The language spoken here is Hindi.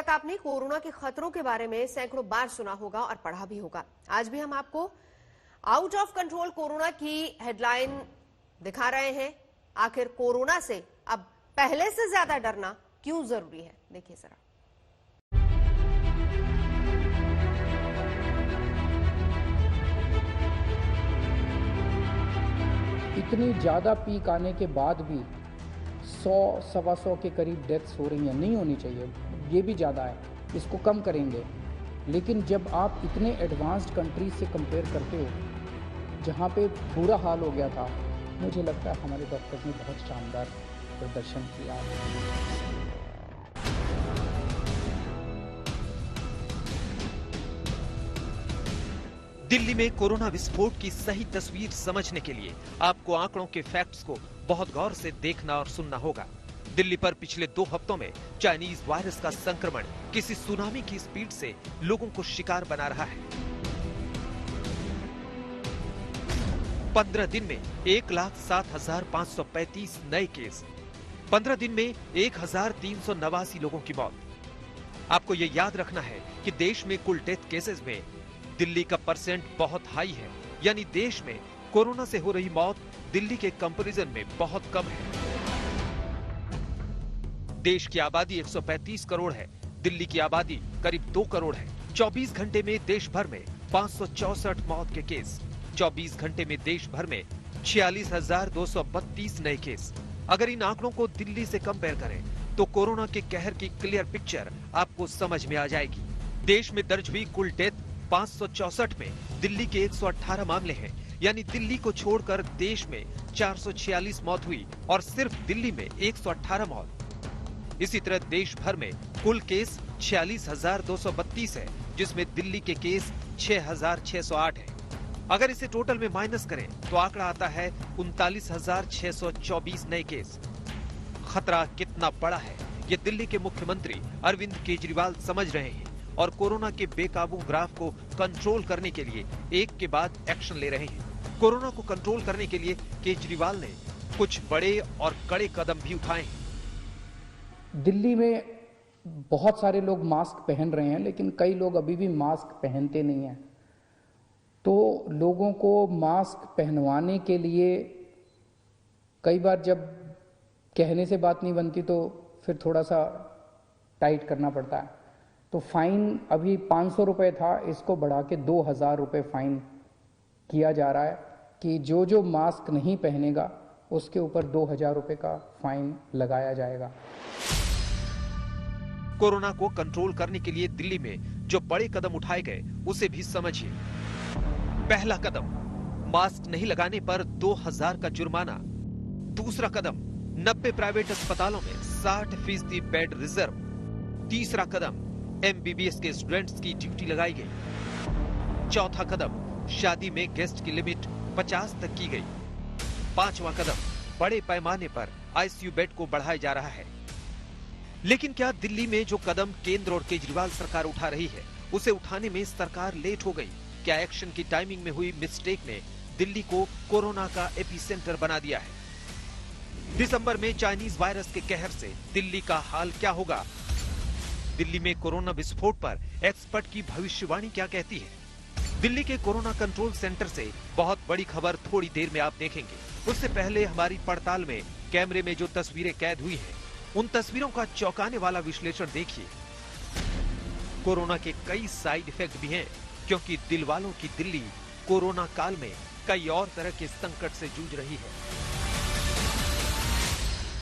तक आपने कोरोना के खतरों के बारे में सैकड़ों बार सुना होगा और पढ़ा भी होगा। आज भी हम आपको आउट ऑफ कंट्रोल कोरोना की हेडलाइन दिखा रहे हैं। आखिर कोरोना से अब पहले से ज्यादा डरना क्यों जरूरी है, देखिए जरा। इतनी ज़्यादा पीक आने के बाद भी 100-125 के करीब डेथ्स हो रही हैं। नहीं होनी चाहिए, ये भी ज़्यादा है, इसको कम करेंगे। लेकिन जब आप इतने एडवांस्ड कंट्रीज से कंपेयर करते हो जहाँ पे बुरा हाल हो गया था, मुझे लगता है हमारे डॉक्टर्स ने बहुत शानदार प्रदर्शन किया। दिल्ली में कोरोना विस्फोट की सही तस्वीर समझने के लिए आपको आंकड़ों के फैक्ट्स को बहुत गौर से देखना और सुनना होगा। दिल्ली पर पिछले 2 हफ्तों में चाइनीज वायरस का संक्रमण किसी सुनामी की स्पीड से लोगों को शिकार बना रहा है। 15 दिन में 1,07,535 नए केस, 15 दिन में 1,389 लोगों की मौत। आपको ये याद रखना है कि देश में कुल डेथ केसेस में दिल्ली का परसेंट बहुत हाई है, यानी देश में कोरोना से हो रही मौत दिल्ली के कंपैरिजन में बहुत कम है। देश की आबादी 135 करोड़ है, दिल्ली की आबादी करीब 2 करोड़ है। 24 घंटे में देश भर में 564 मौत के केस, 24 घंटे में देश भर में 46,232 नए केस। अगर इन आंकड़ों को दिल्ली से कंपेयर करें तो कोरोना के कहर की क्लियर पिक्चर आपको समझ में आ जाएगी। देश में दर्ज हुई कुल डेथ 564 में दिल्ली के 118 मामले हैं, यानी दिल्ली को छोड़कर देश में 446 मौत हुई और सिर्फ दिल्ली में 118 मौत। इसी तरह देश भर में कुल केस 46,232 है, जिसमें दिल्ली के केस 6,608 है। अगर इसे टोटल में माइनस करें तो आंकड़ा आता है 39,624 नए केस। खतरा कितना बड़ा है ये दिल्ली के मुख्यमंत्री अरविंद केजरीवाल समझ रहे हैं और कोरोना के बेकाबू ग्राफ को कंट्रोल करने के लिए एक के बाद एक्शन ले रहे हैं। कोरोना को कंट्रोल करने के लिए केजरीवाल ने कुछ बड़े और कड़े कदम भी उठाए हैं। दिल्ली में बहुत सारे लोग मास्क पहन रहे हैं, लेकिन कई लोग अभी भी मास्क पहनते नहीं हैं। तो लोगों को मास्क पहनवाने के लिए कई बार जब कहने से बात नहीं बनती तो फिर थोड़ा सा टाइट करना पड़ता है। तो फाइन अभी 500 रुपये था, इसको बढ़ा के 2,000 रुपये फाइन किया जा रहा है कि जो मास्क नहीं पहनेगा उसके ऊपर 2,000 रुपये का फाइन लगाया जाएगा। कोरोना को कंट्रोल करने के लिए दिल्ली में जो बड़े कदम उठाए गए उसे भी समझिए। पहला कदम, मास्क नहीं लगाने पर 2,000 का जुर्माना। दूसरा कदम, 90 प्राइवेट अस्पतालों में 60% बेड रिजर्व। तीसरा कदम, MBBS के स्टूडेंट्स की ड्यूटी लगाई गई। चौथा कदम, शादी में गेस्ट की लिमिट 50 तक की गई। पांचवा कदम, बड़े पैमाने पर ICU बेड को बढ़ाया जा रहा है। लेकिन क्या दिल्ली में जो कदम केंद्र और केजरीवाल सरकार उठा रही है उसे उठाने में सरकार लेट हो गई? क्या एक्शन की टाइमिंग में हुई मिस्टेक ने दिल्ली को कोरोना का एपिसेंटर बना दिया है? दिसंबर में चाइनीज वायरस के कहर से दिल्ली का हाल क्या होगा? दिल्ली में कोरोना विस्फोट पर एक्सपर्ट की भविष्यवाणी क्या कहती है? दिल्ली के कोरोना कंट्रोल सेंटर से बहुत बड़ी खबर थोड़ी देर में आप देखेंगे। उससे पहले हमारी पड़ताल में कैमरे में जो तस्वीरें कैद हुई हैं, उन तस्वीरों का चौंकाने वाला विश्लेषण देखिए। कोरोना के कई साइड इफेक्ट भी हैं, क्योंकि दिल वालों की दिल्ली कोरोना काल में कई और तरह के संकट से जूझ रही है।